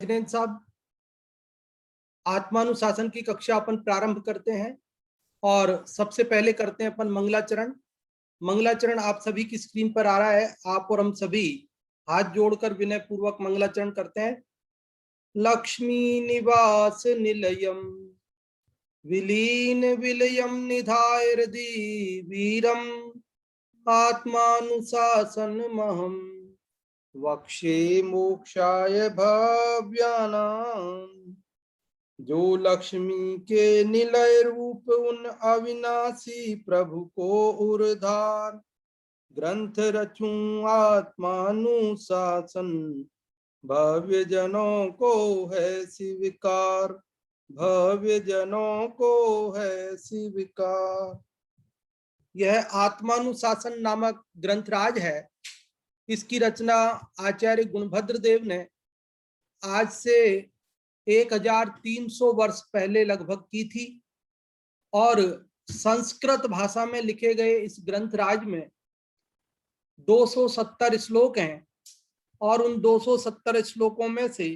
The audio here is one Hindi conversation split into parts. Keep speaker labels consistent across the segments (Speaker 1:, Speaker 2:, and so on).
Speaker 1: जिनेंद्र साहब, आत्मानुशासन की कक्षा अपन प्रारंभ करते हैं और सबसे पहले करते हैं अपन मंगलाचरण। मंगलाचरण आप सभी की स्क्रीन पर आ रहा है। आप और हम सभी हाथ जोड़कर विनय पूर्वक मंगलाचरण करते हैं। लक्ष्मी निवास निलयम विलीन विलयम निधाय हृदि वीरम आत्मानुशासन महम वक्षे मोक्षाय भव्यानाम। जो लक्ष्मी के निलय रूप उन अविनाशी प्रभु को उर्धार ग्रंथ रचूं आत्मानुशासन भव्य जनों को है स्वीकार, भव्य जनों को है स्वीकार। यह आत्मानुशासन नामक ग्रंथराज है। इसकी रचना आचार्य गुणभद्र देव ने आज से 1300 वर्ष पहले लगभग की थी और संस्कृत भाषा में लिखे गए इस ग्रंथराज में 270 श्लोक हैं और उन 270 श्लोकों में से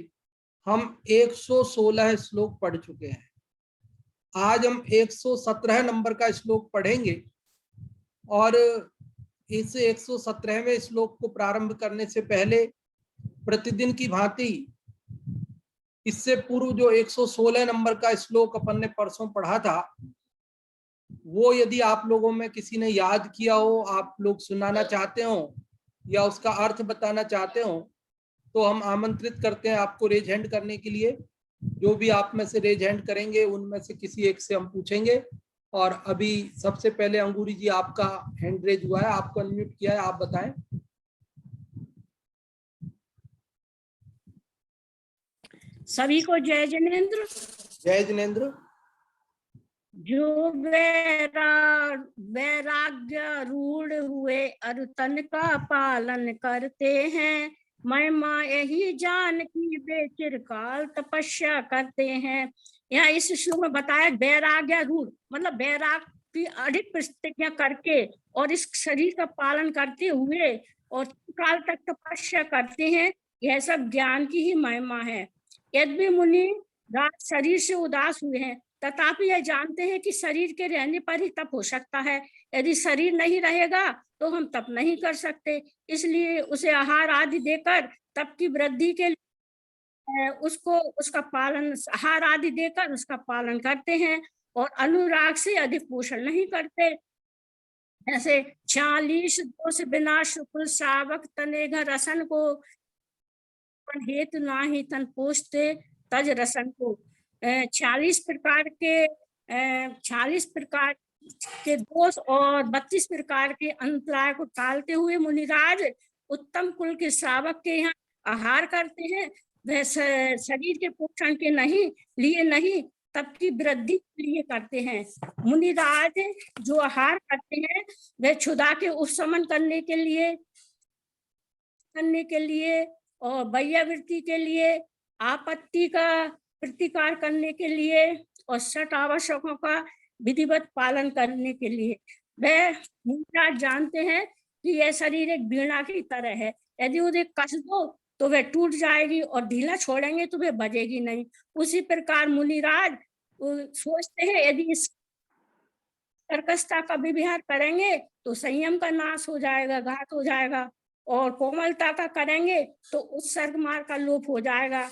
Speaker 1: हम 116 श्लोक पढ़ चुके हैं। आज हम 117 नंबर का श्लोक पढ़ेंगे और इस 117वें श्लोक को प्रारंभ करने से पहले प्रतिदिन की भांति इससे पूर्व जो 116 नंबर का श्लोक अपन ने परसों पढ़ा था, वो यदि आप लोगों में किसी ने याद किया हो, आप लोग सुनाना चाहते हो या उसका अर्थ बताना चाहते हो, तो हम आमंत्रित करते हैं आपको रेज हैंड करने के लिए। जो भी आप में से रेज हैंड करेंगे उनमें से किसी एक से हम पूछेंगे। और अभी सबसे पहले अंगूरी जी, आपका हैंड रेज हुआ है, आपको अनम्यूट किया है, आप बताएं।
Speaker 2: सभी को जय जिनेंद्र।
Speaker 1: जय जिनेंद्र।
Speaker 2: जो वैराग्य रूढ़ हुए और तन का पालन करते हैं, महिमा यही जान की वे चिरकाल तपस्या करते हैं। यहाँ इस श्लोक में बताया वैराग्य रूढ़ मतलब वैराग की अधिक प्रतिज्ञा करके और इस शरीर का पालन करते हुए और काल तक तपस्या करते हैं। यह सब ज्ञान की ही महिमा है। यद्यपि मुनि रात शरीर से उदास हुए हैं, तथापि यह जानते हैं कि शरीर के रहने पर ही तप हो सकता है। यदि शरीर नहीं रहेगा तो हम तप नहीं कर सकते। इसलिए उसे आहार आदि देकर तप की वृद्धि के लिए उसका पालन आहार आदि देकर उसका पालन करते हैं और अनुराग से अधिक पोषण नहीं करते। ऐसे 40 दोष बिना शुक्ल शावक तनेघ रसन को हेतु ना ही तन पोषते तज रसन को। 40 प्रकार के दोष और 32 प्रकार के अंतराय को टालते हुए मुनिराज उत्तम कुल के श्रावक के यहाँ आहार करते हैं। वह शरीर के पोषण के लिए नहीं तप की वृद्धि के लिए करते हैं। मुनिराज जो आहार करते हैं वह क्षुधा के उपशमन करने के लिए और बाह्यवृत्ति के लिए, आपत्ति का प्रतिकार करने के लिए और सट आवश्यकों का विधिवत पालन करने के लिए। वह मुनिराज जानते हैं कि यह शरीर एक वीणा की तरह है। यदि उसे कस दो तो वह टूट जाएगी और ढीला छोड़ेंगे तो वह बजेगी नहीं। उसी प्रकार मुनिराज सोचते हैं यदि इस कर्कशता का व्यवहार करेंगे तो संयम का नाश हो जाएगा, घात हो जाएगा, और कोमलता का करेंगे तो उत्सर्ग मार्ग का लोप हो जाएगा।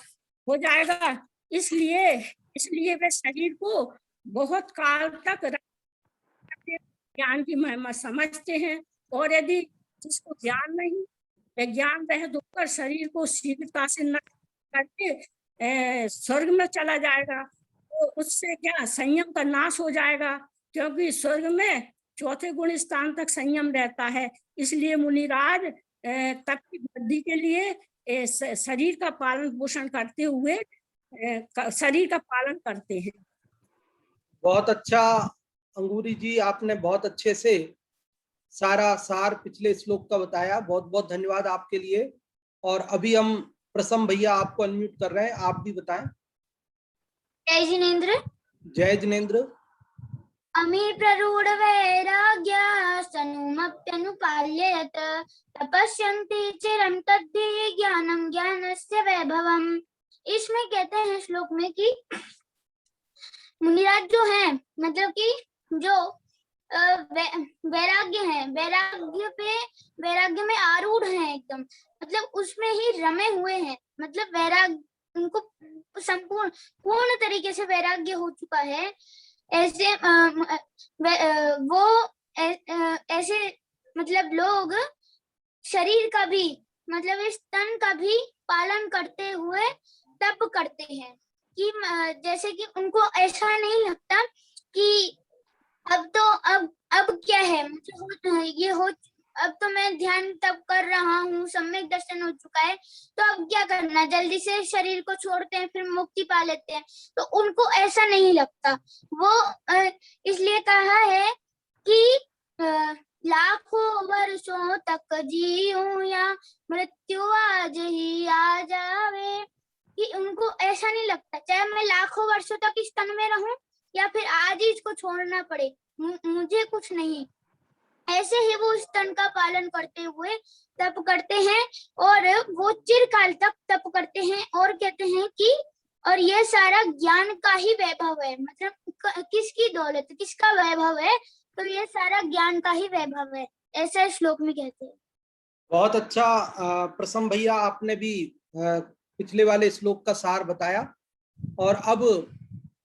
Speaker 2: इसलिए वे शरीर को बहुत काल तक ज्ञान की महिमा समझते हैं। और यदि जिसको ज्ञान नहीं, वह ज्ञान रह होकर शरीर को शीघ्रता से नष्ट करके स्वर्ग में चला जाएगा। तो उससे क्या संयम का नाश हो जाएगा, क्योंकि स्वर्ग में चौथे गुण स्थान तक संयम रहता है। इसलिए मुनिराज तप की वृद्धि के लिए शरीर का पालन पोषण करते हुए शरीर का पालन करते हैं।
Speaker 1: बहुत अच्छा अंगूरी जी, आपने बहुत अच्छे से सारा सार पिछले श्लोक का बताया। बहुत बहुत धन्यवाद आपके लिए। और अभी हम प्रसम भैया आपको अनम्यूट कर रहे हैं, आप भी बताएं।
Speaker 3: जय जिनेंद्र।
Speaker 1: जय जिनेंद्र।
Speaker 3: अमी प्ररूढ़ वैराग्य सनुमप्यनुपाल्यत तपस्यन्ति चिरं तद्धि ज्ञानं ज्ञानस्य वैभवम् इसमें कहते हैं श्लोक में कि मुनिराज जो है, मतलब कि जो वैराग्य है, वैराग्य में आरूढ़ है एकदम, मतलब उसमें ही रमे हुए हैं, मतलब वैराग्य उनको संपूर्ण पूर्ण तरीके से वैराग्य हो चुका है। ऐसे वो ऐसे मतलब लोग शरीर का भी, मतलब इस तन का भी पालन करते हुए तप करते हैं कि जैसे कि उनको ऐसा नहीं लगता कि अब क्या है, मतलब ये हो, अब तो मैं ध्यान तब कर रहा हूँ, सम्यक दर्शन हो चुका है, तो अब क्या करना, जल्दी से शरीर को छोड़ते हैं फिर मुक्ति पा लेते हैं, तो उनको ऐसा नहीं लगता। वो इसलिए कहा है कि लाखों वर्षों तक जीऊं या मृत्यु आज ही आ जावे, कि उनको ऐसा नहीं लगता चाहे मैं लाखों वर्षों तक इस तन में रहूं या फिर आज ही इसको छोड़ना पड़े, मुझे कुछ नहीं। ऐसे ही वो इस तन का पालन करते हुए तप करते हैं और वो चिरकाल तक तप करते हैं, और कहते हैं कि और ये सारा ज्ञान का ही वैभव है, मतलब किसकी दौलत, किसका वैभव है, तो ये सारा ज्ञान का ही वैभव है, ऐसा श्लोक में कहते हैं।
Speaker 1: बहुत अच्छा प्रसन्न भैया, आपने भी पिछले वाले श्लोक का सार बताया। और अब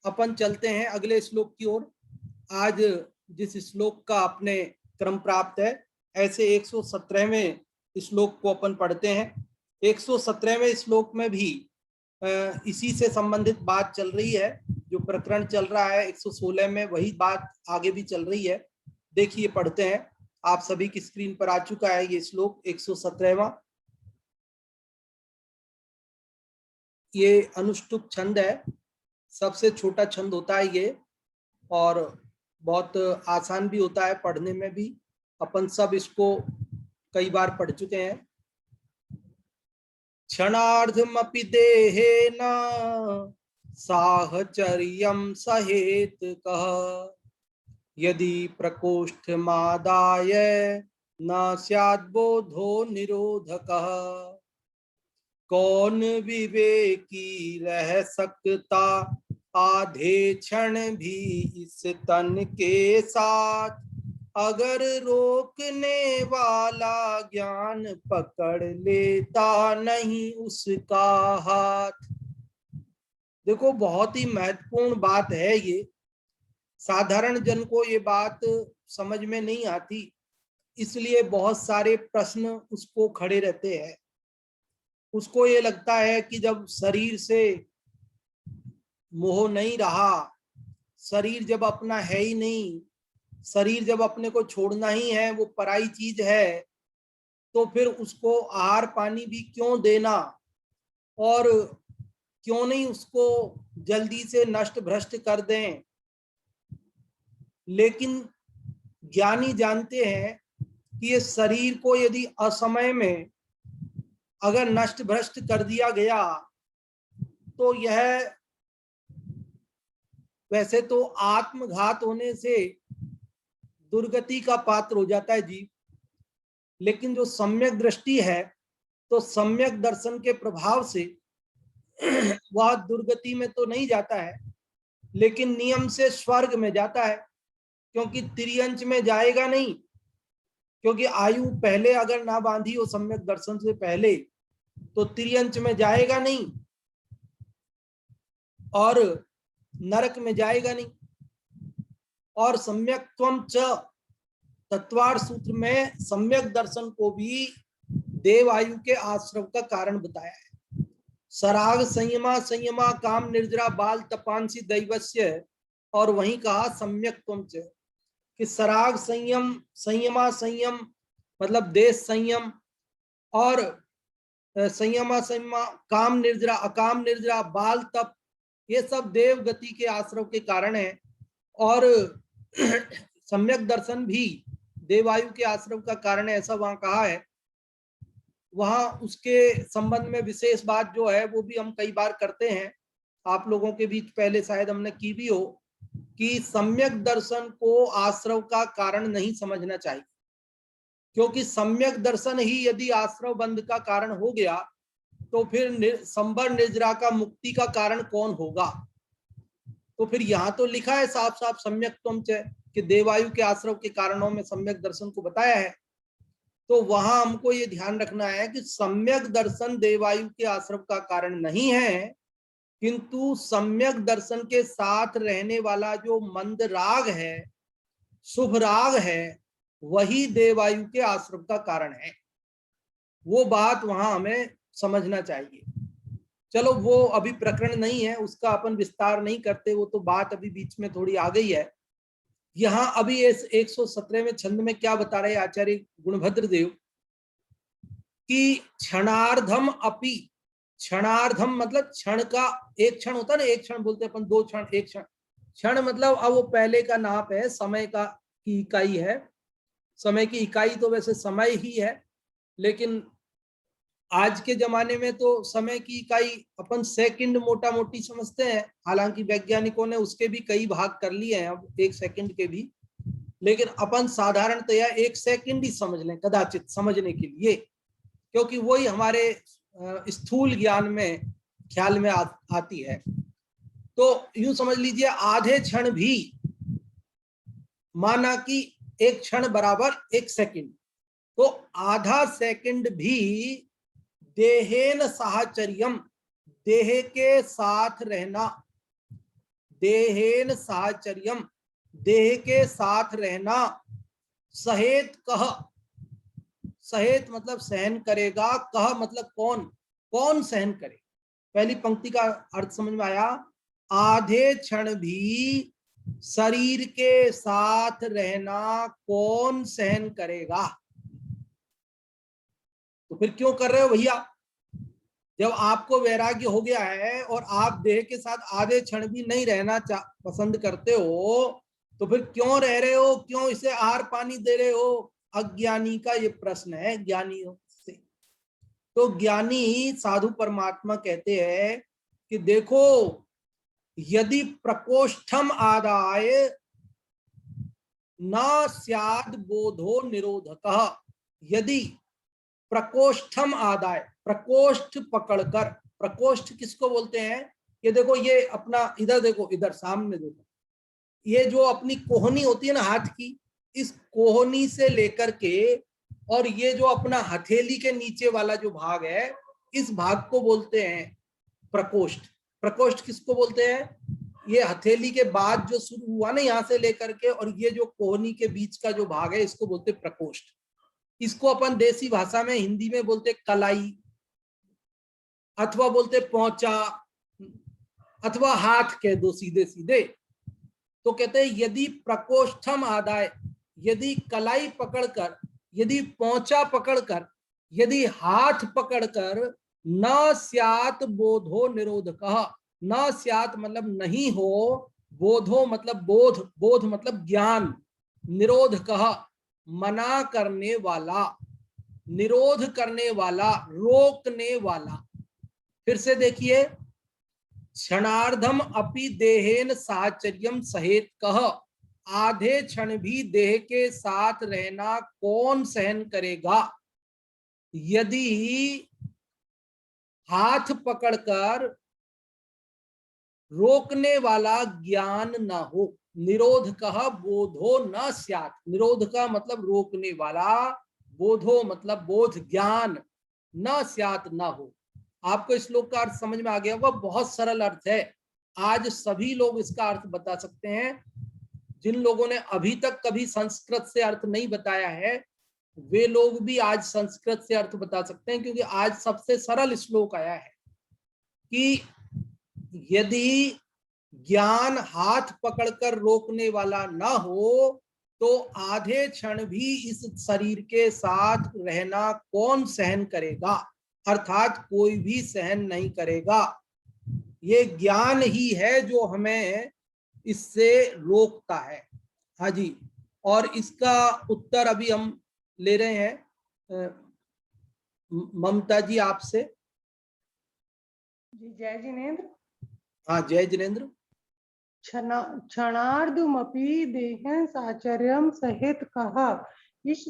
Speaker 1: अपन चलते हैं अगले श्लोक की ओर। आज जिस श्लोक का अपने क्रम प्राप्त है, ऐसे 117वें श्लोक को अपन पढ़ते हैं। 117वें श्लोक में भी इसी से संबंधित बात चल रही है। जो प्रकरण चल रहा है 116 में, वही बात आगे भी चल रही है। देखिए, पढ़ते हैं। आप सभी की स्क्रीन पर आ चुका है ये श्लोक 117वां। ये अनुष्टुप छंद है, सबसे छोटा छंद होता है ये, और बहुत आसान भी होता है पढ़ने में भी। अपन सब इसको कई बार पढ़ चुके हैं। क्षणार्धमपि देहेन साहचर्यं सहेत कः, यदि प्रकोष्ठमादाय न स्याद्बोधो निरोधकः। कौन विवेकी रह सकता आधे क्षण भी इस तन के साथ, अगर रोकने वाला ज्ञान पकड़ लेता नहीं उसका हाथ। देखो, बहुत ही महत्वपूर्ण बात है ये। साधारण जन को ये बात समझ में नहीं आती, इसलिए बहुत सारे प्रश्न उसको खड़े रहते हैं। उसको ये लगता है कि जब शरीर से मोह नहीं रहा, शरीर जब अपना है ही नहीं, शरीर जब अपने को छोड़ना ही है, वो पराई चीज है, तो फिर उसको आहार पानी भी क्यों देना, और क्यों नहीं उसको जल्दी से नष्ट भ्रष्ट कर दें। लेकिन ज्ञानी जानते हैं कि ये शरीर को यदि असमय में अगर नष्ट भ्रष्ट कर दिया गया, तो यह वैसे तो आत्मघात होने से दुर्गति का पात्र हो जाता है जीव, लेकिन जो सम्यक दृष्टि है, तो सम्यक दर्शन के प्रभाव से वह दुर्गति में तो नहीं जाता है, लेकिन नियम से स्वर्ग में जाता है। क्योंकि तिर्यंच में जाएगा नहीं, क्योंकि आयु पहले अगर ना बांधी हो सम्यक दर्शन से पहले, तो तिर्यंच में जाएगा नहीं और नरक में जाएगा नहीं। और सम्यक्त्वम च तत्वार सूत्र में सम्यक दर्शन को भी देवायु के आश्रव का कारण बताया है। सराग संयमा संयमा काम निर्जरा बाल तपांसी दैवस्य, और वहीं कहा सम्यक्त्वम च, कि सराग संयम, संयमा संयम मतलब देश संयम, और संयमा संयमा काम निर्जरा अकाम निर्जरा बाल तप, ये सब देव गति के आश्रव के कारण है। और सम्यक दर्शन भी देवायु के आश्रव का कारण है, ऐसा वहां कहा है। वहां उसके संबंध में विशेष बात जो है वो भी हम कई बार करते हैं, आप लोगों के बीच पहले शायद हमने की भी हो, कि सम्यक दर्शन को आश्रव का कारण नहीं समझना चाहिए। क्योंकि सम्यक दर्शन ही यदि आश्रव बंध का कारण हो गया, तो फिर संबर निर्जरा का मुक्ति का कारण कौन होगा? तो फिर यहाँ तो लिखा है साफ साफ सम्यक त्वम च, कि देवायु के आश्रव के कारणों में सम्यक दर्शन को बताया है। तो वहां हमको ये ध्यान रखना है कि सम्यक दर्शन देवायु के आश्रव का कारण नहीं है, किंतु सम्यक दर्शन के साथ रहने वाला जो मंद राग है, शुभ राग है, वही देवायु के आश्रव का कारण है। वो बात वहां हमें समझना चाहिए। चलो वो अभी प्रकरण नहीं है, उसका अपन विस्तार नहीं करते, वो तो बात अभी बीच में थोड़ी आ गई है। यहाँ अभी इस 117वें छंद में क्या बता रहे आचार्य गुणभद्र देव कि क्षणार्धम अपि, क्षणार्धम मतलब क्षण का, एक क्षण होता है ना, एक क्षण बोलते अपन, दो क्षण, एक क्षण। क्षण मतलब अब वो पहले का नाप है, समय का की इकाई है। समय की इकाई तो वैसे समय ही है, लेकिन आज के जमाने में तो समय की इकाई अपन सेकंड मोटा मोटी समझते हैं। हालांकि वैज्ञानिकों ने उसके भी कई भाग कर लिए हैं अब, एक सेकंड के भी, लेकिन अपन साधारणतया एक सेकंड ही समझ लें कदाचित समझने के लिए, क्योंकि वही हमारे स्थूल ज्ञान में ख्याल में आती है। तो यूं समझ लीजिए आधे क्षण भी, माना कि एक क्षण बराबर एक सेकंड, तो आधा सेकंड भी देहेन साहचर्यम, देह के साथ रहना, देहेन साहचर्यम, देह के साथ रहना, सहेत कह, सहेत मतलब सहन करेगा, कह मतलब कौन, कौन सहन करे। पहली पंक्ति का अर्थ समझ में आया, आधे क्षण भी शरीर के साथ रहना कौन सहन करेगा। तो फिर क्यों कर रहे हो भैया? जब आपको वैराग्य हो गया है और आप देह के साथ आधे क्षण भी नहीं रहना पसंद करते हो, तो फिर क्यों रह रहे हो, क्यों इसे आहार पानी दे रहे हो? अज्ञानी का ये प्रश्न है, ज्ञानियों से। तो ज्ञानी साधु परमात्मा कहते हैं कि देखो, यदि प्रकोष्ठम आदाय न स्याद बोधो निरोधकः, यदि प्रकोष्ठम आदाय, प्रकोष्ठ पकड़कर, प्रकोष्ठ किसको बोलते हैं? ये देखो, ये अपना इधर देखो, इधर सामने देखो, ये जो अपनी कोहनी होती है ना हाथ की, इस कोहनी से लेकर के और ये जो अपना हथेली के नीचे वाला जो भाग है, इस भाग को बोलते हैं प्रकोष्ठ। प्रकोष्ठ किसको बोलते हैं? ये हथेली के बाद जो शुरू हुआ ना यहां से लेकर के, और ये जो कोहनी के बीच का जो भाग है, इसको बोलते प्रकोष्ठ। इसको अपन देसी भाषा में हिंदी में बोलते कलाई, अथवा बोलते पौचा, अथवा हाथ कह दो सीधे सीधे। तो कहते हैं यदि प्रकोष्ठम आदाय, यदि कलाई पकड़कर, यदि पौचा पकड़कर, यदि हाथ पकड़कर, न स्यात बोधो निरोधकः, न स्यात मतलब नहीं हो, बोधो मतलब बोध, बोध मतलब ज्ञान, निरोधकः मना करने वाला, निरोध करने वाला, रोकने वाला। फिर से देखिए, क्षणार्धम अपि देहेन साहचर्यम सहेत कह, आधे क्षण भी देह के साथ रहना कौन सहन करेगा? यदि हाथ पकड़कर रोकने वाला ज्ञान न हो, निरोध कह बोधो न स्यात्, निरोध का मतलब रोकने वाला, बोधो मतलब बोध ज्ञान, न स्यात् न हो। आपको इस श्लोक का अर्थ समझ में आ गया होगा, बहुत सरल अर्थ है। आज सभी लोग इसका अर्थ बता सकते हैं। जिन लोगों ने अभी तक कभी संस्कृत से अर्थ नहीं बताया है, वे लोग भी आज संस्कृत से अर्थ बता सकते हैं, क्योंकि आज सबसे सरल श्लोक आया है कि यदि ज्ञान हाथ पकड़कर रोकने वाला ना हो, तो आधे क्षण भी इस शरीर के साथ रहना कौन सहन करेगा? अर्थात कोई भी सहन नहीं करेगा। ये ज्ञान ही है जो हमें इससे रोकता है। हाँ जी, और इसका उत्तर अभी हम ले रहे हैं ममता जी आपसे।
Speaker 4: जी जय जिनेन्द्र।
Speaker 1: हाँ जय जिनेन्द्र।
Speaker 4: क्षणार्धमपि देहन साचर्यम सहित कहा, इस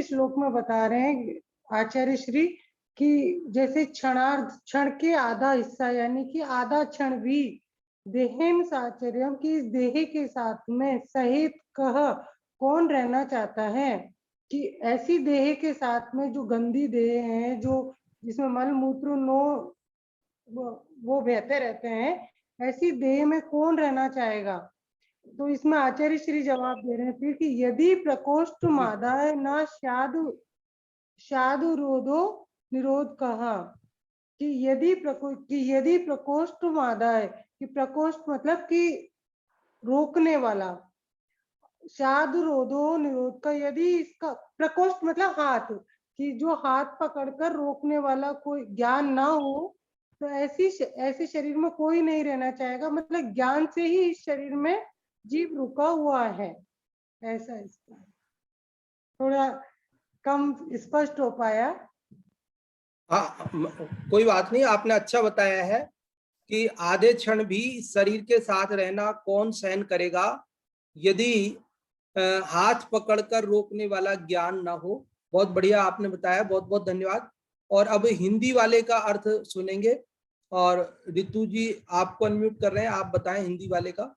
Speaker 4: श्लोक में बता रहे हैं आचार्य श्री कि जैसे क्षणार्ध, क्षण के आधा हिस्सा यानी कि आधा क्षण भी देहेन साचर्यम की इस देह के साथ में सहित कह कौन रहना चाहता है, कि ऐसी देह के साथ में जो गंदी देह है, जो जिसमें मल मूत्र नो वो बहते रहते हैं, ऐसी देह में कौन रहना चाहेगा। तो इसमें आचार्य श्री जवाब दे रहे हैं फिर कि यदि प्रकोष्ठ मादाय न शादु रोधो निरोध कहा, कि यदि प्रकोष्ठ मादाय, कि प्रकोष्ठ मतलब कि रोकने वाला, शादु रोधो निरोध का, यदि इसका प्रकोष्ठ मतलब हाथ, कि जो हाथ पकड़कर रोकने वाला कोई ज्ञान ना हो, तो ऐसे शरीर में कोई नहीं रहना चाहेगा, मतलब ज्ञान से ही इस शरीर में जीव रुका हुआ है। ऐसा इसका थोड़ा कम स्पष्ट हो पाया।
Speaker 1: हाँ, कोई बात नहीं, आपने अच्छा बताया है कि आधे क्षण भी शरीर के साथ रहना कौन सहन करेगा यदि हाथ पकड़कर रोकने वाला ज्ञान ना हो। बहुत बढ़िया आपने बताया, बहुत बहुत धन्यवाद। और अब हिंदी वाले का अर्थ सुनेंगे, और रितु जी आपको अनम्यूट कर रहे हैं, आप बताएं हिंदी वाले का।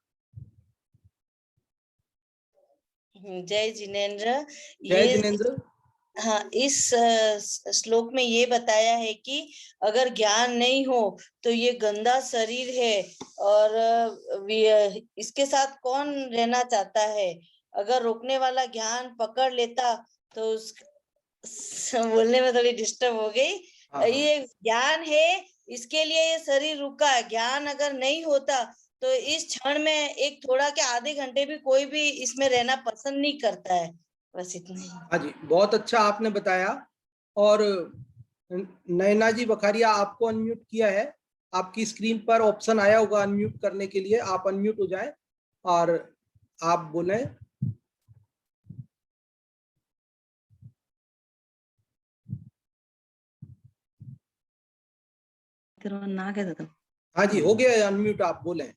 Speaker 5: जय जिनेन्द्र।
Speaker 1: जय जिनेन्द्र।
Speaker 5: हाँ, इस श्लोक में ये बताया है कि अगर ज्ञान नहीं हो तो ये गंदा शरीर है, और इसके साथ कौन रहना चाहता है। अगर रोकने वाला ज्ञान पकड़ लेता तो बोलने में थोड़ी डिस्टर्ब हो गई। ये ज्ञान है, इसके लिए ये शरीर रुका है। ज्ञान अगर नहीं होता तो इस क्षण में एक थोड़ा के आधे घंटे भी कोई भी इसमें रहना पसंद नहीं करता है। बस इतना ही।
Speaker 1: हाँ जी, बहुत अच्छा आपने बताया। और नैना जी बखारिया, आपको अनम्यूट किया है, आपकी स्क्रीन पर ऑप्शन आया होगा अनम्यूट करने के लिए, आप अनम्यूट हो जाएं और आप बोलें।
Speaker 6: ना कहता था।
Speaker 1: हाँ जी, हो गया अनम्यूट, आप बोलें।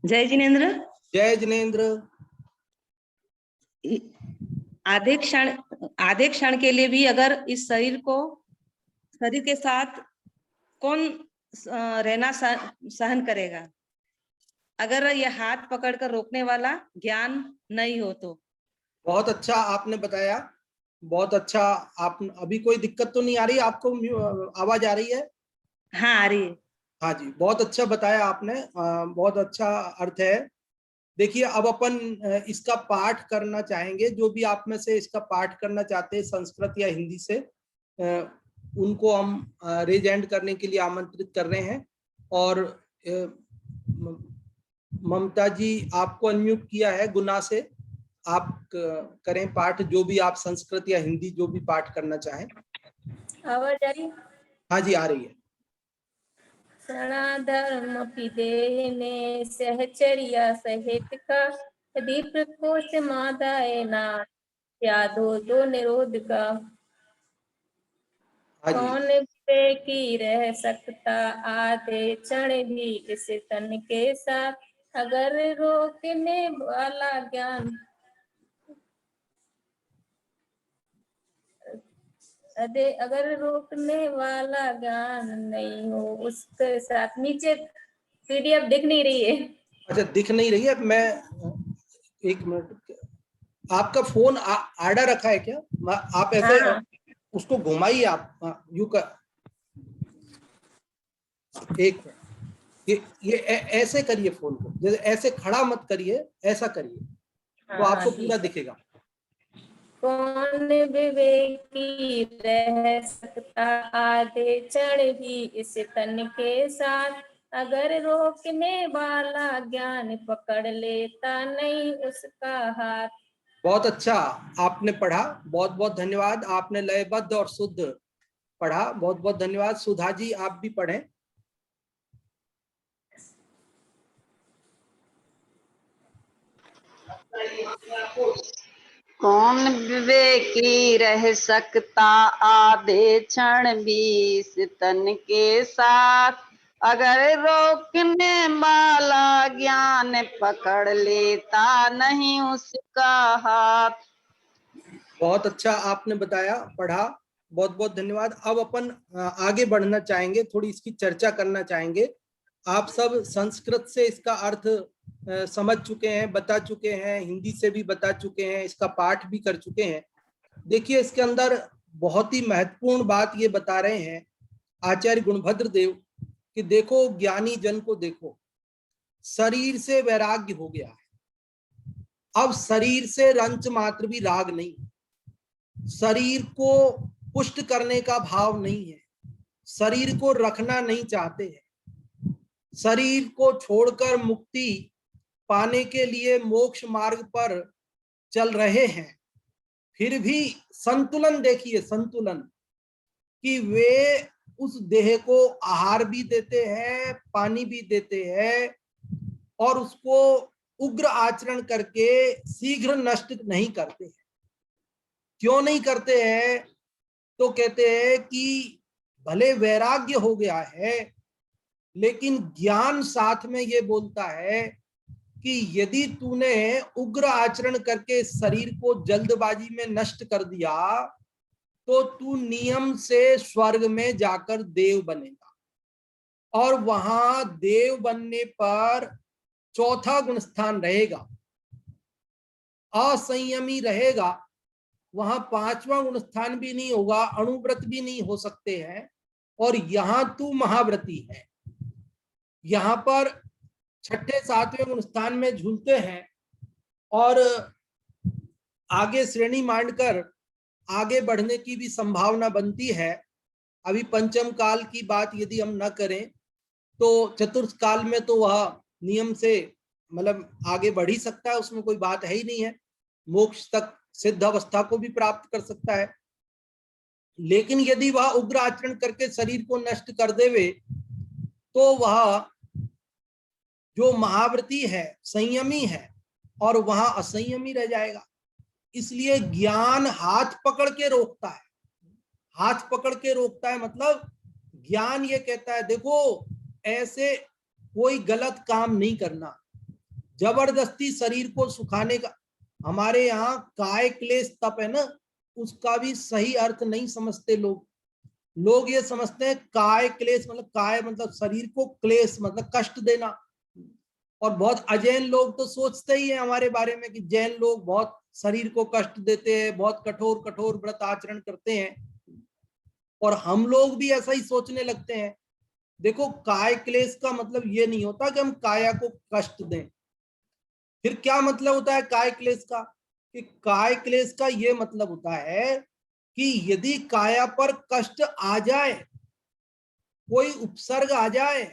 Speaker 6: जय जिनेन्द्र।
Speaker 1: जय जिनेन्द्र।
Speaker 6: आधे क्षण के लिए भी अगर इस शरीर के साथ कौन रहना सहन करेगा, अगर यह हाथ पकड़कर रोकने वाला ज्ञान नहीं हो तो।
Speaker 1: बहुत अच्छा आपने बताया, बहुत अच्छा। आप अभी कोई दिक्कत तो नहीं आ रही आपको? आवाज आ रही है?
Speaker 6: हाँ, आ रही है।
Speaker 1: हाँ जी, बहुत अच्छा बताया आपने, बहुत अच्छा अर्थ है। देखिए, अब अपन इसका पाठ करना चाहेंगे। जो भी आप में से इसका पाठ करना चाहते हैं संस्कृत या हिंदी से, उनको हम रेज हैंड करने के लिए आमंत्रित कर रहे हैं। और ममता जी, आपको अनम्यूट किया है गुना से, आप करें पाठ, जो भी आप संस्कृत या हिंदी जो भी पाठ करना चाहें।
Speaker 2: आवाज आ रही?
Speaker 1: हाँ जी, आ रही है।
Speaker 2: सनाधर्म पिदेने सहचर्या सहित का, यदि प्रकोष्ठ मादाय ना यादो दो निरोध का।
Speaker 1: हाँ जी,
Speaker 2: कौन विवेकी रह सकता आधे क्षण भी इस तन के साथ, अगर रोकने वाला ज्ञान अगर रोकने वाला ज्ञान नहीं हो उसके साथ। नीचे पीडीएफ दिख नहीं रही है।
Speaker 1: अच्छा, दिख नहीं रही है? मैं एक मिनट, आपका फोन आड़ा रखा है क्या? आप ऐसे
Speaker 2: हाँ।
Speaker 1: उसको घुमाइए, आप यू कर, एक ये ऐसे करिए फोन को, जैसे ऐसे खड़ा मत करिए, ऐसा करिए तो आपको पूरा दिखेगा।
Speaker 2: कौन विवेकी रह सकता आधे क्षण भी इस तन के साथ, अगर रोकने वाला ज्ञान पकड़ लेता नहीं उसका हाथ।
Speaker 1: बहुत अच्छा आपने पढ़ा, बहुत बहुत धन्यवाद। आपने लयबद्ध और शुद्ध पढ़ा, बहुत बहुत धन्यवाद। सुधा जी, आप भी पढ़ें।
Speaker 7: कौन विवेकी रह सकता आधे क्षण भी इस तन के साथ, अगर रोकने वाला ज्ञान पकड़ लेता नहीं उसका हाथ।
Speaker 1: बहुत अच्छा आपने बताया, पढ़ा। बहुत बहुत धन्यवाद। अब अपन आगे बढ़ना चाहेंगे, थोड़ी इसकी चर्चा करना चाहेंगे। आप सब संस्कृत से इसका अर्थ समझ चुके हैं, बता चुके हैं, हिंदी से भी बता चुके हैं, इसका पाठ भी कर चुके हैं। देखिए इसके अंदर बहुत ही महत्वपूर्ण बात ये बता रहे हैं आचार्य गुणभद्र देव कि देखो ज्ञानी जन को देखो, शरीर से वैराग्य हो गया है, अब शरीर से रंच मात्र भी राग नहीं, शरीर को पुष्ट करने का भाव नहीं है, शरीर को रखना नहीं चाहते हैं, शरीर को छोड़कर मुक्ति पाने के लिए मोक्ष मार्ग पर चल रहे हैं। फिर भी संतुलन देखिए, संतुलन कि वे उस देह को आहार भी देते हैं, पानी भी देते हैं और उसको उग्र आचरण करके शीघ्र नष्ट नहीं करते हैं। क्यों नहीं करते हैं? तो कहते हैं कि भले वैराग्य हो गया है, लेकिन ज्ञान साथ में ये बोलता है कि यदि तूने उग्र आचरण करके शरीर को जल्दबाजी में नष्ट कर दिया तो तू नियम से स्वर्ग में जाकर देव बनेगा और वहां देव बनने पर चौथा गुण स्थान रहेगा, असंयमी रहेगा, वहां पांचवा गुण स्थान भी नहीं होगा, अणुव्रत भी नहीं हो सकते हैं। और यहां तू महाव्रती है, यहां पर छठे सातवें गुण स्थान में झूलते हैं और आगे श्रेणी मांडकर आगे बढ़ने की भी संभावना बनती है। अभी पंचम काल की बात यदि हम न करें तो चतुर्थ काल में तो वह नियम से मतलब आगे बढ़ ही सकता है, उसमें कोई बात है ही नहीं है, मोक्ष तक सिद्ध अवस्था को भी प्राप्त कर सकता है। लेकिन यदि वह उग्र आचरण करके शरीर को नष्ट कर देवे तो वह जो महाव्रती है, संयमी है, और वहां असंयमी रह जाएगा। इसलिए ज्ञान हाथ पकड़ के रोकता है, हाथ पकड़ के रोकता है मतलब ज्ञान ये कहता है देखो ऐसे कोई गलत काम नहीं करना, जबरदस्ती शरीर को सुखाने का। हमारे यहाँ काय क्लेश तप है ना, उसका भी सही अर्थ नहीं समझते लोग। लोग ये समझते हैं काय क्लेश मतलब काय मतलब शरीर को, क्लेश मतलब कष्ट देना। और बहुत अजैन लोग तो सोचते ही हैं हमारे बारे में कि जैन लोग बहुत शरीर को कष्ट देते हैं, बहुत कठोर कठोर व्रत आचरण करते हैं, और हम लोग भी ऐसा ही सोचने लगते हैं। देखो काय क्लेश का मतलब ये नहीं होता कि हम काया को कष्ट दें। फिर क्या मतलब होता है काय क्लेश का? कि काय क्लेश का ये मतलब होता है कि यदि काया पर कष्ट आ जाए, कोई उपसर्ग आ जाए,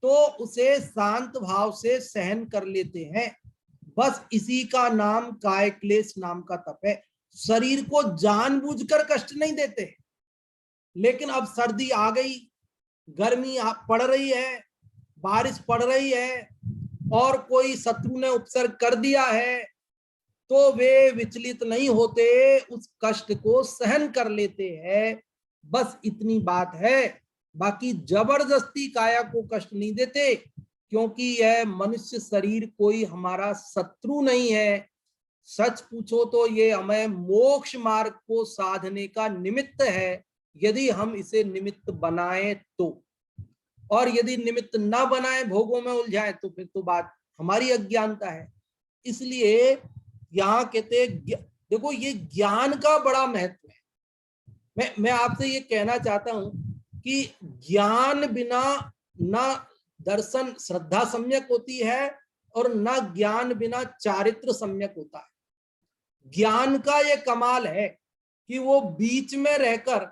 Speaker 1: तो उसे शांत भाव से सहन कर लेते हैं। बस इसी का नाम काय क्लेश नाम का तप है। शरीर को जानबूझकर कष्ट नहीं देते। लेकिन अब सर्दी आ गई, गर्मी पड़ रही है, बारिश पड़ रही है और कोई शत्रु ने उपसर्ग कर दिया है, तो वे विचलित नहीं होते, उस कष्ट को सहन कर लेते हैं। बस इतनी बात है। बाकी जबरदस्ती काया को कष्ट नहीं देते, क्योंकि यह मनुष्य शरीर कोई हमारा शत्रु नहीं है। सच पूछो तो ये हमें मोक्ष मार्ग को साधने का निमित्त है, यदि हम इसे निमित्त बनाए तो। और यदि निमित्त ना बनाए, भोगों में उलझाए, तो फिर तो बात हमारी अज्ञानता है। इसलिए यहाँ कहते देखो ये ज्ञान का बड़ा महत्व है। मैं आपसे ये कहना चाहता हूं कि ज्ञान बिना ना दर्शन श्रद्धा सम्यक होती है और ना ज्ञान बिना चारित्र सम्यक होता है। ज्ञान का ये कमाल है कि वो बीच में रहकर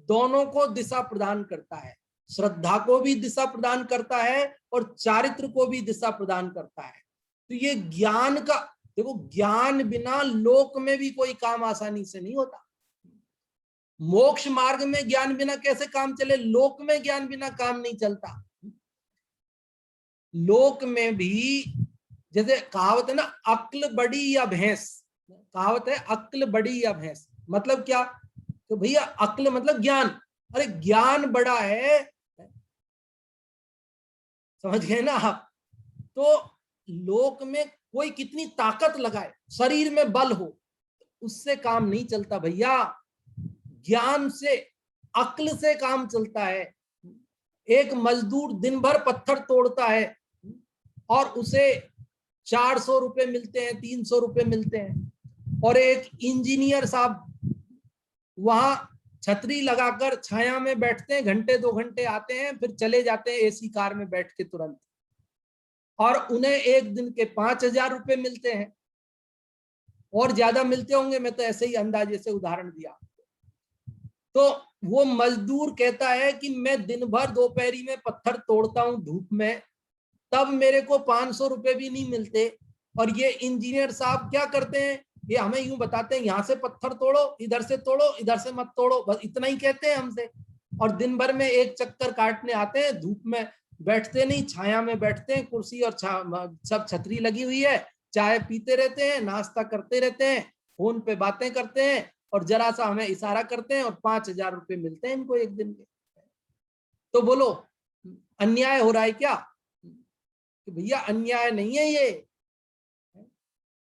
Speaker 1: दोनों को दिशा प्रदान करता है, श्रद्धा को भी दिशा प्रदान करता है और चारित्र को भी दिशा प्रदान करता है। तो ये ज्ञान का देखो, ज्ञान बिना लोक में भी कोई काम आसानी से नहीं होता। मोक्ष मार्ग में ज्ञान बिना कैसे काम चले, लोक में ज्ञान बिना काम नहीं चलता। लोक में भी जैसे कहावत है ना, अक्ल बड़ी या भैंस, कहावत है अक्ल बड़ी या भैंस, मतलब क्या? तो भैया अक्ल मतलब ज्ञान, अरे ज्ञान बड़ा है, समझ गए ना आप? तो लोक में कोई कितनी ताकत लगाए, शरीर में बल हो, उससे काम नहीं चलता भैया। ज्ञान से, अक्ल से काम चलता है। एक मजदूर दिन भर पत्थर तोड़ता है और उसे 400 रुपए मिलते हैं, 300 रुपए मिलते हैं, और एक इंजीनियर साहब वहां छतरी लगाकर छाया में बैठते हैं, घंटे 2 घंटे आते हैं, फिर चले जाते हैं एसी कार में बैठ के तुरंत, और उन्हें एक दिन के 5,000 रुपए मिलते हैं, और ज्यादा मिलते होंगे, मैं तो ऐसे ही अंदाजे से उदाहरण दिया। तो वो मजदूर कहता है कि मैं दिन भर दोपहरी में पत्थर तोड़ता हूं धूप में, तब मेरे को 500 रुपए भी नहीं मिलते, और ये इंजीनियर साहब क्या करते हैं, ये हमें यूं बताते हैं यहाँ से पत्थर तोड़ो, इधर से तोड़ो, इधर से मत तोड़ो, बस इतना ही कहते हैं हमसे, और दिन भर में एक चक्कर काटने आते हैं, धूप में बैठते नहीं, छाया में बैठते हैं, कुर्सी और सब छतरी लगी हुई है, चाय पीते रहते हैं, नाश्ता करते रहते हैं, फोन पे बातें करते हैं, और जरा सा हमें इशारा करते हैं, और 5,000 रुपए मिलते हैं इनको एक दिन के। तो बोलो अन्याय हो रहा है क्या? भैया अन्याय नहीं है,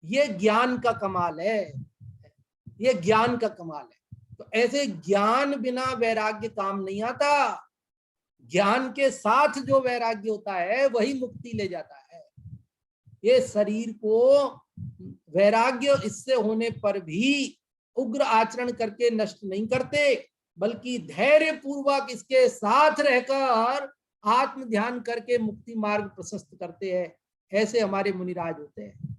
Speaker 1: ये ज्ञान का कमाल है, ये ज्ञान का कमाल है। तो ऐसे ज्ञान बिना वैराग्य काम नहीं आता, ज्ञान के साथ जो वैराग्य होता है वही मुक्ति ले जाता है। ये शरीर को वैराग्य इससे होने पर भी उग्र आचरण करके नष्ट नहीं करते, बल्कि धैर्य पूर्वक इसके साथ रहकर आत्म ध्यान करके मुक्ति मार्ग प्रशस्त करते हैं। ऐसे हमारे मुनिराज होते हैं।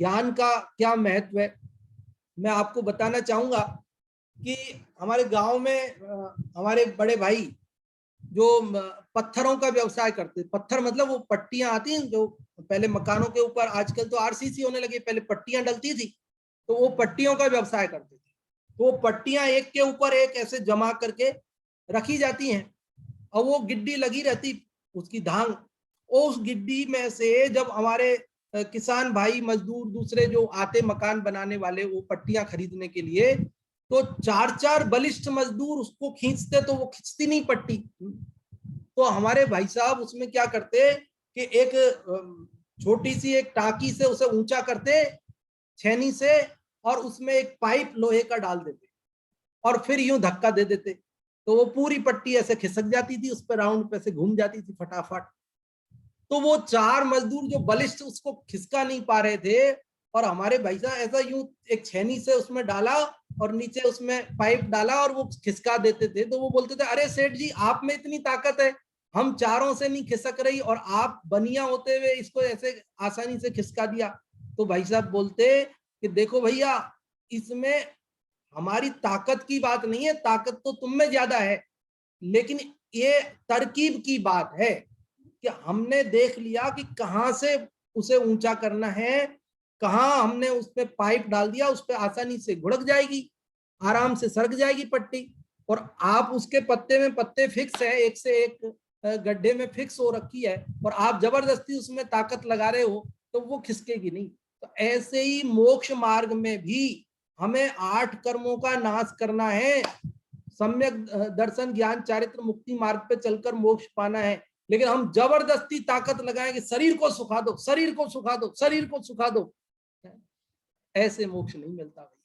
Speaker 1: ज्ञान का क्या महत्व है मैं आपको बताना चाहूंगा कि हमारे गांव में हमारे बड़े भाई जो पत्थरों का व्यवसाय करते, पत्थर मतलब वो पट्टियां आती हैं जो पहले मकानों के ऊपर, आजकल तो आरसीसी होने लगी, पहले पट्टियां डलती थी, तो वो पट्टियों का व्यवसाय करते थे। तो वो पट्टियां एक के ऊपर एक ऐसे जमा करके रखी जाती हैं, और वो गिड्डी लगी रहती उसकी धांग, उस गिड्डी में से जब हमारे किसान भाई मजदूर दूसरे जो आते मकान बनाने वाले वो पट्टियां खरीदने के लिए, तो 4-4 बलिष्ठ मजदूर उसको खींचते, तो वो खींचती नहीं पट्टी। तो हमारे भाई साहब उसमें क्या करते कि एक छोटी सी एक टाकी से उसे ऊंचा करते छेनी से, और उसमें एक पाइप लोहे का डाल देते, और फिर यूं धक्का दे देते, तो वो पूरी पट्टी ऐसे खिसक जाती थी, उस पर राउंड पे से घूम जाती थी फटाफट। तो वो 4 मजदूर जो बलिष्ठ उसको खिसका नहीं पा रहे थे, और हमारे भाई साहब ऐसा यूं एक छेनी से उसमें डाला और नीचे उसमें पाइप डाला और वो खिसका देते थे। तो वो बोलते थे, अरे सेठ जी आप में इतनी ताकत है, हम चारों से नहीं खिसक रही, और आप बनिया होते हुए इसको ऐसे आसानी से खिसका दिया। तो भाई साहब बोलते कि देखो भैया, इसमें हमारी ताकत की बात नहीं है, ताकत तो तुम में ज्यादा है, लेकिन ये तरकीब की बात है कि हमने देख लिया कि कहाँ से उसे ऊंचा करना है, कहाँ हमने उस पे पाइप डाल दिया, उस पे आसानी से घुड़क जाएगी, आराम से सरक जाएगी पट्टी, और आप उसके पत्ते में पत्ते फिक्स है, एक से एक गड्ढे में फिक्स हो रखी है, और आप जबरदस्ती उसमें ताकत लगा रहे हो तो वो खिसकेगी नहीं। तो ऐसे ही मोक्ष मार्ग में भी हमें 8 कर्मों का नाश करना है, सम्यक दर्शन ज्ञान चारित्र मुक्ति मार्ग पे चलकर मोक्ष पाना है, लेकिन हम जबरदस्ती ताकत लगाएंगे, शरीर को सुखा दो, शरीर को सुखा दो, शरीर को सुखा दो, ऐसे मोक्ष नहीं मिलता भैया,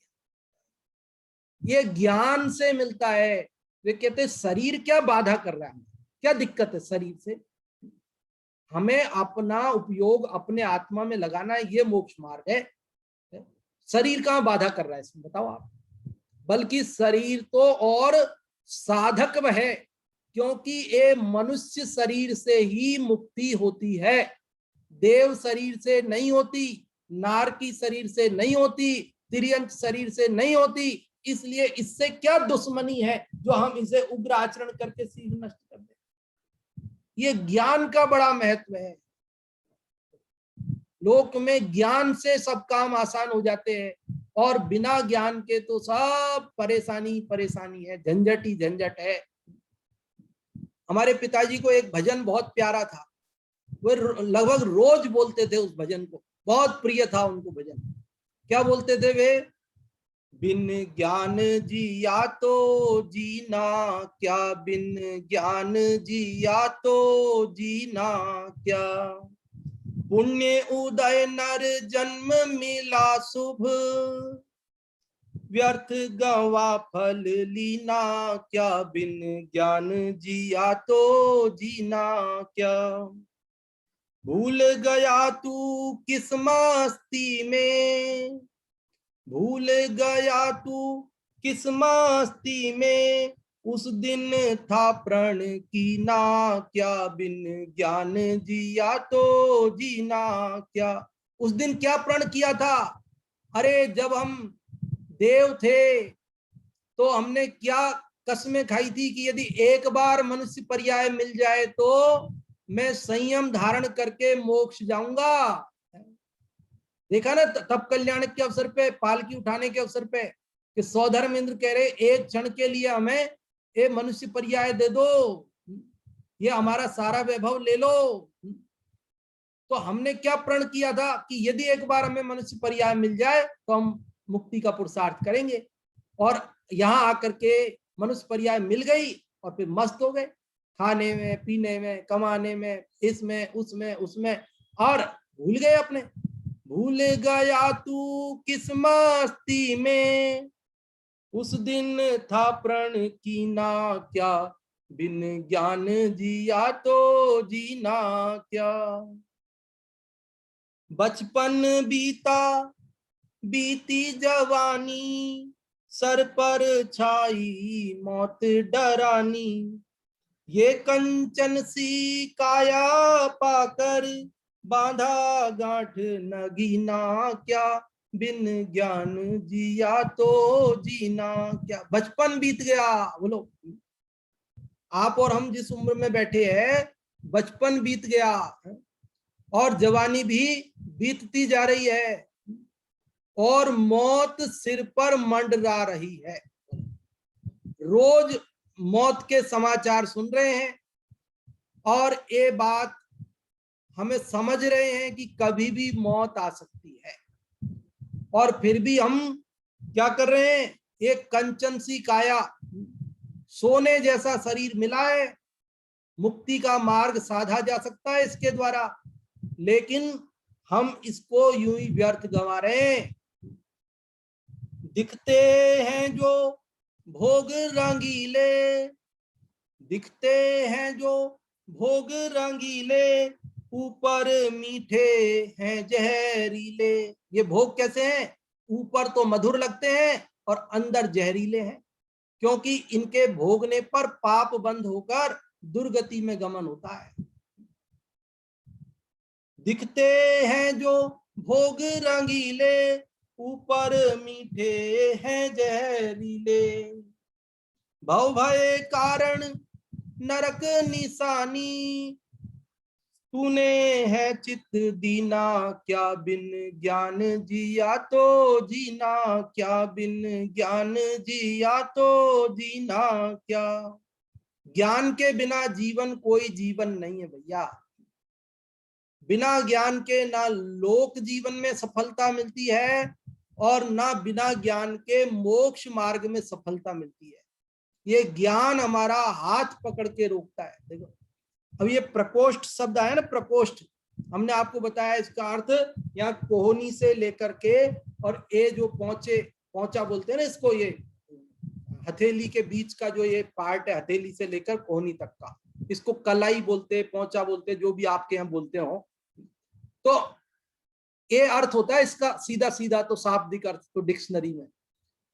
Speaker 1: ये ज्ञान से मिलता है। वे कहते हैं शरीर क्या बाधा कर रहा है, क्या दिक्कत है शरीर से, हमें अपना उपयोग अपने आत्मा में लगाना है, ये मोक्ष मार्ग है। शरीर कहाँ बाधा कर रहा है इसमें बताओ आप? बल्कि शरीर तो और साधक है, क्योंकि ये मनुष्य शरीर से ही मुक्ति होती है, देव शरीर से नहीं होती, नार की शरीर से नहीं होती, तिर्यंत शरीर से नहीं होती। इसलिए इससे क्या दुश्मनी है जो हम इसे उग्र आचरण करके सीध नष्ट कर दें। ये ज्ञान का बड़ा महत्व है। लोक में ज्ञान से सब काम आसान हो जाते हैं, और बिना ज्ञान के तो सब परेशानी परेशानी है, झंझट ही झंझट है। हमारे पिताजी को एक भजन बहुत प्यारा था, वो लगभग रोज बोलते थे उस भजन को, बहुत प्रिय था उनको भजन। क्या बोलते थे वे? बिन ज्ञान जिया तो जीना क्या, बिन ज्ञान जिया तो जीना क्या, पुण्य उदय नर जन्म मिला शुभ, व्यर्थ गवा फल लीना, क्या बिन ज्ञान जिया तो जीना क्या। भूल गया तू किस मस्ती में, भूल गया तू किस मस्ती में, उस दिन था प्रण कीना, क्या बिन ज्ञान जिया तो जीना क्या। उस दिन क्या प्रण किया था? अरे जब हम देव थे तो हमने क्या कसमें खाई थी कि यदि एक बार मनुष्य पर्याय मिल जाए तो मैं संयम धारण करके मोक्ष जाऊंगा। देखा ना, तब कल्याण के अवसर पे, पालकी उठाने के अवसर पे कि सौधर्म इंद्र कह रहे एक क्षण के लिए हमें ये मनुष्य पर्याय दे दो, ये हमारा सारा वैभव ले लो। तो हमने क्या प्रण किया था कि यदि एक बार हमें मनुष्य पर्याय मिल जाए तो हम मुक्ति का पुरुषार्थ करेंगे। और यहाँ आकर के मनुष्य पर्याय मिल गई और फिर मस्त हो गए, खाने में, पीने में, कमाने में, इसमें उसमें उसमें, और भूल गए अपने। भूल गया तू किस मस्ती में, उस दिन था प्रण कीना, क्या बिन ज्ञान जिया तो जीना क्या। बचपन बीता बीती जवानी, सर पर छाई मौत डरानी, ये कंचन सी काया पाकर बांधा गांठ नगीना, क्या बिन ज्ञान जिया तो जीना क्या। बचपन बीत गया, बोलो आप और हम जिस उम्र में बैठे हैं, बचपन बीत गया और जवानी भी बीतती जा रही है और मौत सिर पर मंडरा रही है। रोज मौत के समाचार सुन रहे हैं और ये बात हमें समझ रहे हैं कि कभी भी मौत आ सकती है, और फिर भी हम क्या कर रहे हैं? एक कंचन सी काया, सोने जैसा शरीर मिला है, मुक्ति का मार्ग साधा जा सकता है इसके द्वारा, लेकिन हम इसको यूं ही व्यर्थ गंवा रहे हैं। दिखते हैं जो भोग रंगीले, दिखते हैं जो भोग रंगीले, ऊपर मीठे हैं जहरीले। ये भोग कैसे हैं? ऊपर तो मधुर लगते हैं और अंदर जहरीले हैं, क्योंकि इनके भोगने पर पाप बंद होकर दुर्गति में गमन होता है। दिखते हैं जो भोग रंगीले, ऊपर मीठे हैं जहरीले, भव भय कारण नरक निशानी, तूने है चित दीना, क्या बिन ज्ञान जिया तो जीना, क्या बिन ज्ञान जिया तो जीना क्या। ज्ञान के बिना जीवन कोई जीवन नहीं है भैया। बिना ज्ञान के ना लोक जीवन में सफलता मिलती है और ना बिना ज्ञान के मोक्ष मार्ग में सफलता मिलती है। ये ज्ञान हमारा हाथ पकड़ के रोकता है। देखो अब ये प्रकोष्ठ शब्द आया ना, प्रकोष्ठ, हमने आपको बताया इसका अर्थ यहाँ कोहनी से लेकर के, और ये जो पहुंचा बोलते हैं ना इसको, ये हथेली के बीच का जो ये पार्ट है, हथेली से लेकर कोहनी तक का, इसको कलाई बोलते, पहुंचा बोलते, जो भी आपके यहाँ बोलते हो। तो ये अर्थ होता है इसका सीधा सीधा, तो शाब्दिक अर्थ तो डिक्शनरी में,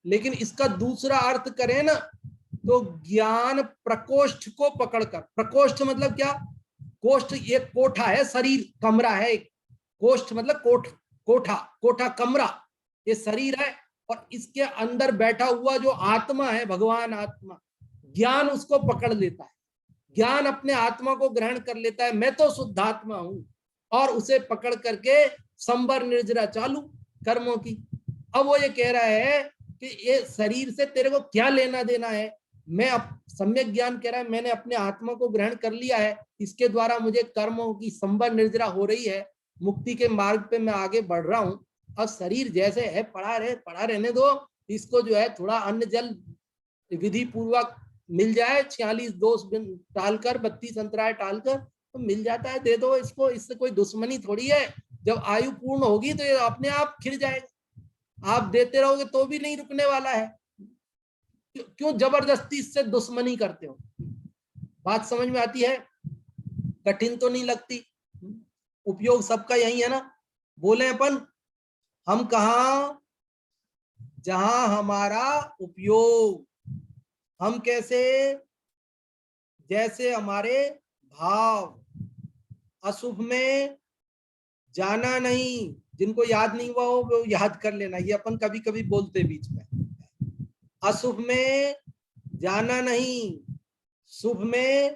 Speaker 1: लेकिन इसका दूसरा अर्थ करें ना तो ज्ञान प्रकोष्ठ को पकड़कर, प्रकोष्ठ मतलब क्या? कोष्ठ ये कोठा है, शरीर कमरा है एक, कोष्ठ मतलब कोठा, कोठा कमरा, ये शरीर है और इसके अंदर बैठा हुआ जो आत्मा है, भगवान आत्मा, ज्ञान उसको पकड़ लेता है, ज्ञान अपने आत्मा को ग्रहण कर लेता है, मैं तो शुद्ध आत्मा हूं, और उसे पकड़ करके संबर निर्जरा चालू कर्मों की। अब वो ये कह रहा है कि ये शरीर से तेरे को क्या लेना देना है, मैं सम्यक ज्ञान कह रहा है, मैंने अपने आत्मा को ग्रहण कर लिया है, इसके द्वारा मुझे कर्मों की संबर निर्जरा हो रही है, मुक्ति के मार्ग पे मैं आगे बढ़ रहा हूं। अब शरीर जैसे है पड़ा रहने दो, इसको जो है थोड़ा अन्न जल विधि पूर्वक मिल जाए, 46 दोष टालकर, 32 अंतराय टालकर, तो मिल जाता है, दे दो इसको, इससे कोई दुश्मनी थोड़ी है। जब आयु पूर्ण होगी तो ये अपने आप खिल जाएगा। आप देते रहोगे तो भी नहीं रुकने वाला है। क्यों जबरदस्ती इससे दुश्मनी करते हो? बात समझ में आती है? कठिन तो नहीं लगती? उपयोग सबका यही है ना। बोले अपन, हम कहा, जहां हमारा उपयोग, हम कैसे, जैसे हमारे भाव, अशुभ में जाना नहीं। जिनको याद नहीं हुआ हो वो याद कर लेना, ये अपन कभी कभी बोलते बीच में। अशुभ में जाना नहीं, शुभ में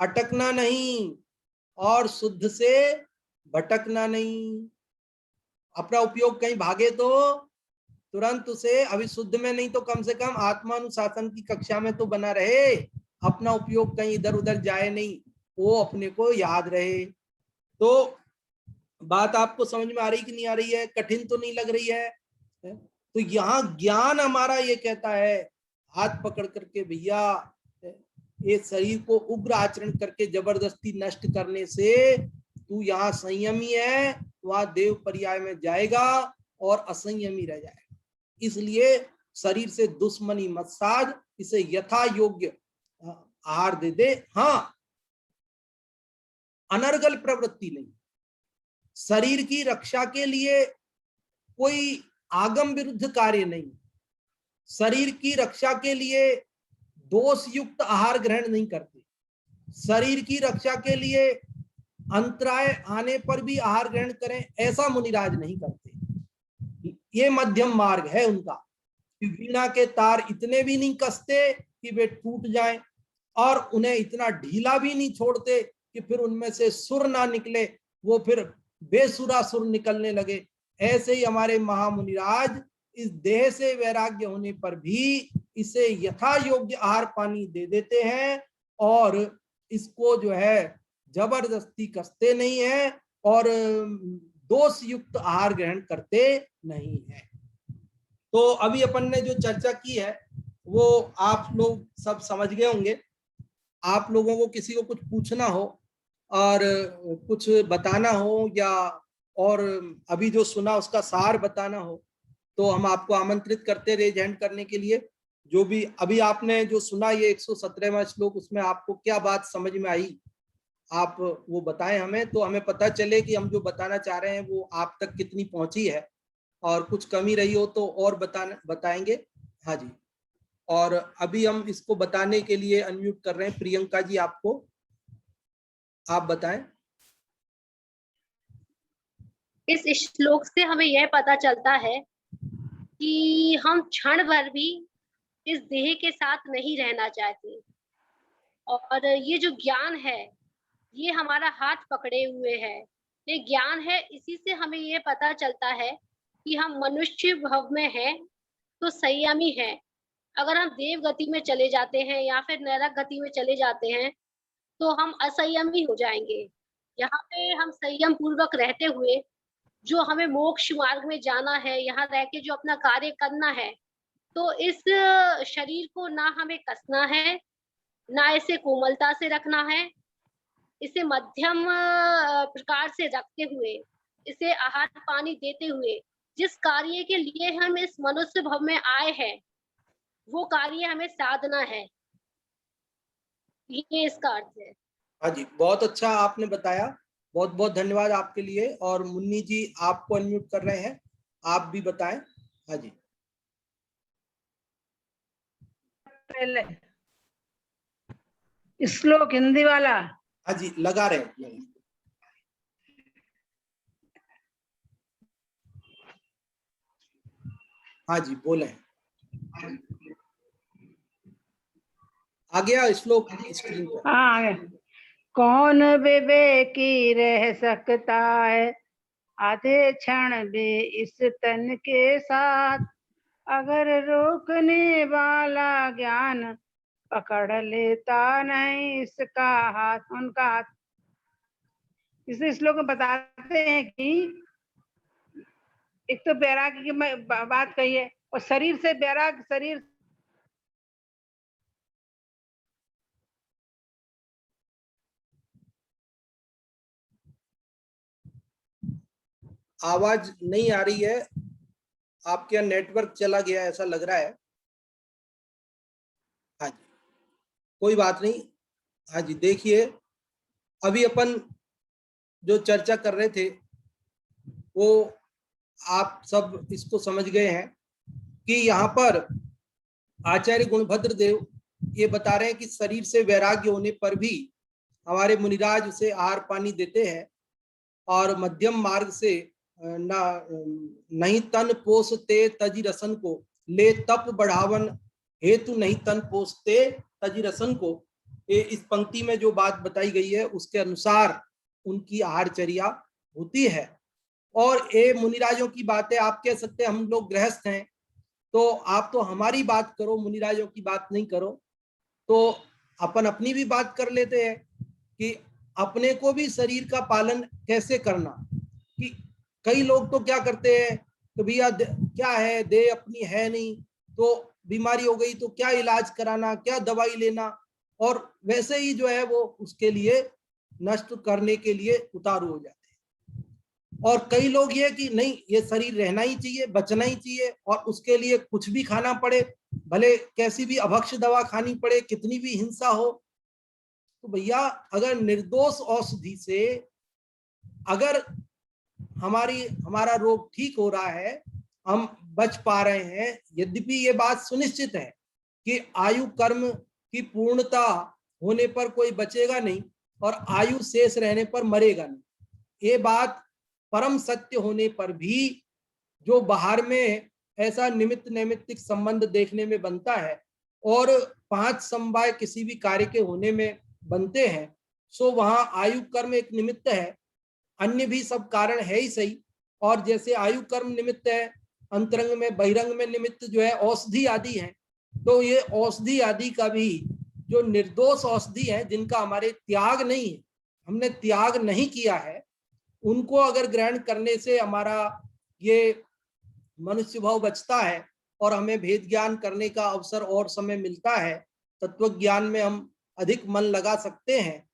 Speaker 1: अटकना नहीं, और शुद्ध से भटकना नहीं। अपना उपयोग कहीं भागे तो तुरंत उसे, अभी शुद्ध में नहीं तो कम से कम आत्मानुशासन की कक्षा में तो बना रहे। अपना उपयोग कहीं इधर उधर जाए नहीं, वो अपने को याद रहे। तो बात आपको समझ में आ रही कि नहीं आ रही है? कठिन तो नहीं लग रही है? तो यहाँ ज्ञान हमारा ये कहता है, हाथ पकड़ करके भैया, ये शरीर को उग्र आचरण करके जबरदस्ती नष्ट करने से तू यहाँ संयमी है, वहां देव पर्याय में जाएगा और असंयमी रह जाएगा। इसलिए शरीर से दुश्मनी मत साध, इसे यथा योग्य आहार दे दे। हाँ, अनर्गल प्रवृत्ति नहीं। शरीर की रक्षा के लिए कोई आगम विरुद्ध कार्य नहीं। शरीर की रक्षा के लिए दोष युक्त आहार ग्रहण नहीं करते। शरीर की रक्षा के लिए अंतराय आने पर भी आहार ग्रहण करें, ऐसा मुनिराज नहीं करते। ये मध्यम मार्ग है उनका। वीणा के तार इतने भी नहीं कसते कि वे टूट जाएं, और उन्हें इतना ढीला भी नहीं छोड़ते कि फिर उनमें से सुर ना निकले, वो फिर बेसुरा सुर निकलने लगे। ऐसे ही हमारे महामुनिराज इस देह से वैराग्य होने पर भी इसे यथा योग्य आहार पानी दे देते हैं, और इसको जो है जबरदस्ती कसते नहीं है, और दोष युक्त आहार ग्रहण करते नहीं है। तो अभी अपन ने जो चर्चा की है वो आप लोग सब समझ गए होंगे। आप लोगों को किसी को कुछ पूछना हो और कुछ बताना हो, या और अभी जो सुना उसका सार बताना हो, तो हम आपको आमंत्रित करते रेज हैंड करने के लिए। जो भी अभी आपने जो सुना, ये 117वां श्लोक, उसमें आपको क्या बात समझ में आई, आप वो बताएं हमें, तो हमें पता चले कि हम जो बताना चाह रहे हैं वो आप तक कितनी पहुंची है। और कुछ कमी रही हो तो और बताएंगे। हाँ जी। और अभी हम इसको बताने के लिए अनम्यूट कर रहे हैं प्रियंका जी, आपको, आप बताएं।
Speaker 8: इस श्लोक से हमें यह पता चलता है कि हम क्षण भर भी इस देह के साथ नहीं रहना चाहते, और ये जो ज्ञान है ये हमारा हाथ पकड़े हुए है। ये ज्ञान है, इसी से हमें ये पता चलता है कि हम मनुष्य भव में हैं तो संयमी हैं। अगर हम देव गति में चले जाते हैं या फिर नरक गति में चले जाते हैं तो हम असंयमी हो जाएंगे। यहाँ पे हम संयम पूर्वक रहते हुए जो हमें मोक्ष मार्ग में जाना है, यहाँ रह के जो अपना कार्य करना है, तो इस शरीर को ना हमें कसना है, ना इसे कोमलता से रखना है। इसे मध्यम प्रकार से रखते हुए, इसे आहार पानी देते हुए, जिस कार्य के लिए हम इस मनुष्य भव में आए हैं वो कार्य हमें साधना है। ये इसका अर्थ है।
Speaker 1: हाँ जी, बहुत अच्छा आपने बताया, बहुत बहुत धन्यवाद आपके लिए। और मुन्नी जी आपको अनम्यूट कर रहे हैं, आप भी बताएं। हाँ जी।
Speaker 9: पहले श्लोक हिंदी वाला।
Speaker 1: हाँ जी, लगा रहे हैं। हाँ जी, बोले। आ गया श्लोक स्क्रीन पर?
Speaker 9: हाँ, कौन विवेकी रह सकता है आधे क्षण भी इस तन के साथ, अगर रोकने वाला ज्ञान पकड़ लेता नहीं इसका हाथ, उनका हाथ। इस श्लोक में बताते हैं कि एक तो बैराग्य की बात कही है, और शरीर से बैराग, शरीर
Speaker 1: आवाज नहीं आ रही है, आपके यहाँ नेटवर्क चला गया ऐसा लग रहा है। हाँ जी, कोई बात नहीं। हाँ जी, देखिए अभी अपन जो चर्चा कर रहे थे वो आप सब इसको समझ गए हैं कि यहाँ पर आचार्य गुणभद्र देव ये बता रहे हैं कि शरीर से वैराग्य होने पर भी हमारे मुनिराज उसे आहार पानी देते हैं और मध्यम मार्ग से नहीं तन पोसते तजी रसन को, ले तप बढ़ावन हेतु नहीं तन पोसते तजी रसन को। इस पंक्ति में जो बात बताई गई है उसके अनुसार उनकी आहारचर्या होती है। और ये मुनिराजों की बातें आप कह सकते हैं हम लोग गृहस्थ हैं तो आप तो हमारी बात करो, मुनिराजों की बात नहीं करो। तो अपन अपनी भी बात कर लेते हैं कि अपने को भी शरीर का पालन कैसे करना। कि कई लोग तो क्या करते हैं कि भैया क्या है, दे अपनी है नहीं, तो बीमारी हो गई तो क्या इलाज कराना, क्या दवाई लेना, और वैसे ही जो है वो उसके लिए नष्ट करने के लिए उतारू हो जाते हैं। और कई लोग ये कि नहीं, ये शरीर रहना ही चाहिए, बचना ही चाहिए, और उसके लिए कुछ भी खाना पड़े, भले कैसी भी अभक्ष दवा खानी पड़े, कितनी भी हिंसा हो। तो भैया अगर निर्दोष औषधि से अगर हमारा रोग ठीक हो रहा है, हम बच पा रहे हैं, यद्यपि ये बात सुनिश्चित है कि आयु कर्म की पूर्णता होने पर कोई बचेगा नहीं और आयु शेष रहने पर मरेगा नहीं। ये बात परम सत्य होने पर भी जो बाहर में ऐसा निमित्त नैमित्तिक संबंध देखने में बनता है और 5 समवाय किसी भी कार्य के होने में बनते हैं, सो वहां आयु कर्म एक निमित्त है, अन्य भी सब कारण है ही सही। और जैसे आयु कर्म निमित्त है, अंतरंग में बहिरंग में निमित्त जो है औषधि आदि है, तो ये औषधि आदि का भी जो निर्दोष औषधि है, जिनका हमारे त्याग नहीं है, हमने त्याग नहीं किया है, उनको अगर ग्रहण करने से हमारा ये मनुष्य भाव बचता है और हमें भेद ज्ञान करने का अवसर और समय मिलता है, तत्व ज्ञान में हम अधिक मन लगा सकते हैं।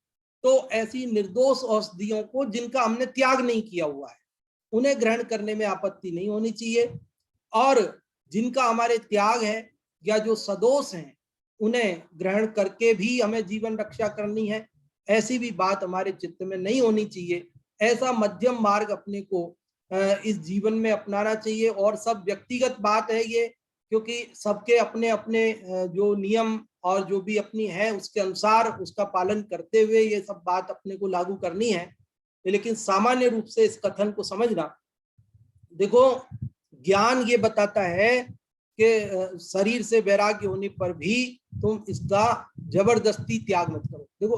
Speaker 1: तो ऐसी निर्दोष औषधियों को जिनका हमने त्याग नहीं किया हुआ है, उन्हें ग्रहण करने में आपत्ति नहीं होनी चाहिए। और जिनका हमारे त्याग है या जो सदोष हैं, उन्हें ग्रहण करके भी हमें जीवन रक्षा करनी है, ऐसी भी बात हमारे चित्त में नहीं होनी चाहिए। ऐसा मध्यम मार्ग अपने को इस जीवन में अपनाना चाहिए। और सब व्यक्तिगत बात है ये, क्योंकि सबके अपने अपने जो नियम और जो भी अपनी है उसके अनुसार उसका पालन करते हुए ये सब बात अपने को लागू करनी है। लेकिन सामान्य रूप से इस कथन को समझना, देखो ज्ञान ये बताता है कि शरीर से वैराग्य होने पर भी तुम इसका जबरदस्ती त्याग मत करो। देखो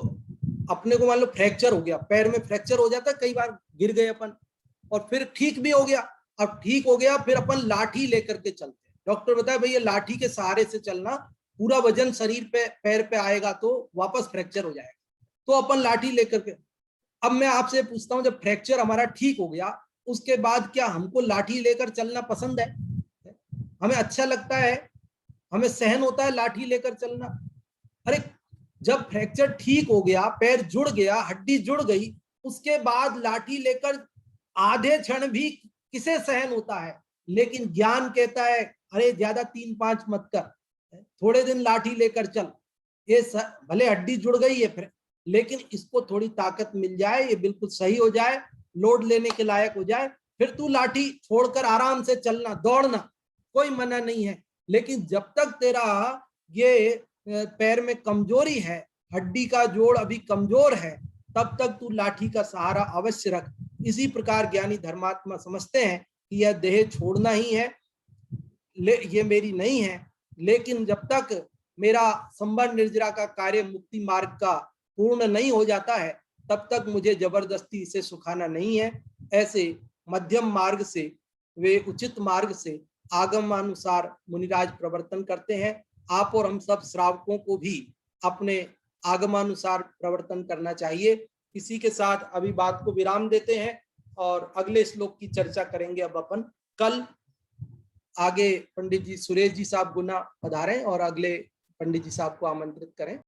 Speaker 1: अपने को मान लो फ्रैक्चर हो गया, पैर में फ्रैक्चर हो जाता है, कई बार गिर गए अपन और फिर ठीक भी हो गया। अब ठीक हो गया फिर अपन लाठी लेकर के चलते हैं, डॉक्टर बताया भैया लाठी के सहारे से चलना, पूरा वजन शरीर पे पैर पे आएगा तो वापस फ्रैक्चर हो जाएगा, तो अपन लाठी लेकर के। अब मैं आपसे पूछता हूं, जब फ्रैक्चर हमारा ठीक हो गया उसके बाद क्या हमको लाठी लेकर चलना पसंद है? हमें अच्छा लगता है, हमें सहन होता है लाठी लेकर चलना? अरे जब फ्रैक्चर ठीक हो गया, पैर जुड़ गया, हड्डी जुड़ गई, उसके बाद लाठी लेकर आधे क्षण भी किसे सहन होता है? लेकिन ज्ञान कहता है अरे ज्यादा 3-5 मत कर, थोड़े दिन लाठी लेकर चल, ये भले हड्डी जुड़ गई है फिर, लेकिन इसको थोड़ी ताकत मिल जाए, ये बिल्कुल सही हो जाए, लोड लेने के लायक हो जाए, फिर तू लाठी छोड़कर आराम से चलना, दौड़ना, कोई मना नहीं है। लेकिन जब तक तेरा ये पैर में कमजोरी है, हड्डी का जोड़ अभी कमजोर है, तब तक तू लाठी का सहारा अवश्य रख। इसी प्रकार ज्ञानी धर्मात्मा समझते हैं कि यह देह छोड़ना ही है, ये मेरी नहीं है, लेकिन जब तक मेरा संबर निर्जरा का कार्य मुक्ति मार्ग का पूर्ण नहीं हो जाता है, तब तक मुझे जबरदस्ती इसे सुखाना नहीं है। ऐसे मध्यम मार्ग से, वे उचित मार्ग से आगमानुसार मुनिराज प्रवर्तन करते हैं। आप और हम सब श्रावकों को भी अपने आगमानुसार प्रवर्तन करना चाहिए। इसी के साथ अभी बात को विराम देते हैं और अगले श्लोक की चर्चा करेंगे अब अपन कल। आगे पंडित जी सुरेश जी साहब गुना पधारें और अगले पंडित जी साहब को आमंत्रित करें।